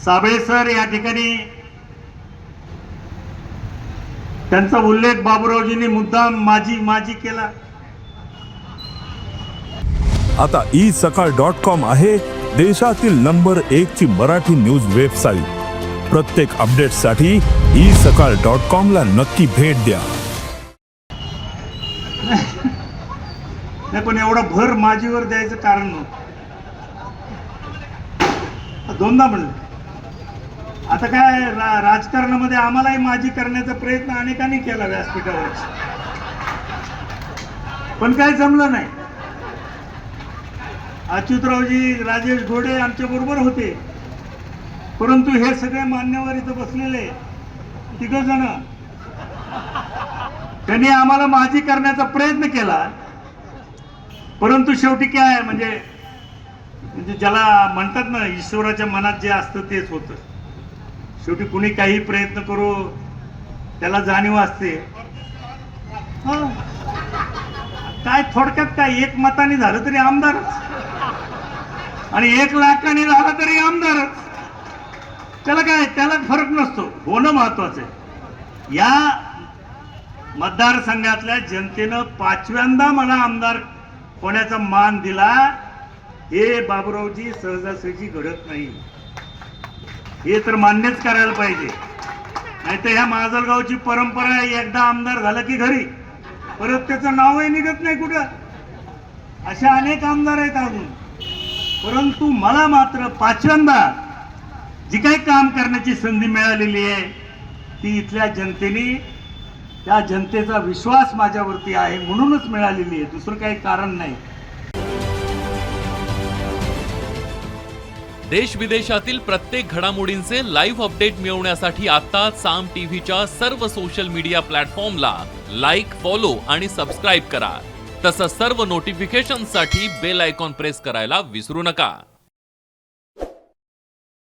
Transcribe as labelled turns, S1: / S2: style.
S1: Sable sir या ठिकाणी त्यांचा उल्लेख बाबूरावजींनी मुद्दाम माझी केला.
S2: आता isakal.com आहे देशातील नंबर 1 ची मराठी न्यूज वेबसाईट. प्रत्येक अपडेटसाठी isakal.com ला नक्की भेट द्या.
S1: नाही पण एवढा भर माझीवर द्यायचं कारण नव्हतं. दोनदा म्हणलं. आता काय राजकारणामध्ये आम्हालाही माझी करण्याचा प्रयत्न अनेकांनी केला व्यासपीठावर, पण काय जमलं नाही. अच्युतरावजी राजेश घोडे आमच्या बरोबर होते, परंतु हे सगळे मान्यवर इथं बसलेले तिघ जण त्यांनी आम्हाला माझी करण्याचा प्रयत्न केला. परंतु शेवटी काय म्हणजे ज्याला म्हणतात ना, ईश्वराच्या मनात जे असतं तेच होतं. शेवटी कुणी काही प्रयत्न करू त्याला जाणीव असते. काय थोडक्यात काय 1 मताने झालं तरी आमदारच आणि 1 लाखाने झालं तरी आमदारच. त्याला काय, त्याला फरक नसतो, होणं महत्वाचं आहे. या मतदारसंघातल्या जनतेनं 5व्यांदा मला आमदार होण्याचा मान दिला. हे बाबूरावजी सहजासहजी घडत नाही, हे तर मान्यच करायला पाहिजे. नाहीतर ह्या माजलगावची परंपरा आहे, एकदा आमदार झालं की घरी परत त्याचं नावही निघत नाही कुठं. अशा अनेक आमदार आहेत अजून. परंतु मला मात्र 5व्यांदा जी काही काम करण्याची संधी मिळालेली आहे ती इथल्या जनतेने, त्या जनतेचा विश्वास माझ्यावरती आहे म्हणूनच मिळालेली आहे, दुसरं काही कारण नाही.
S3: देश विदेशातील प्रत्येक घडामोडींचे लाईव्ह अपडेट मिळवण्यासाठी आता साम टीव्हीच्या सर्व सोशल मीडिया प्लॅटफॉर्मला लाईक, फॉलो आणि सबस्क्राईब करा. तसंच सर्व नोटिफिकेशनसाठी बेल आयकॉन प्रेस करायला विसरू नका.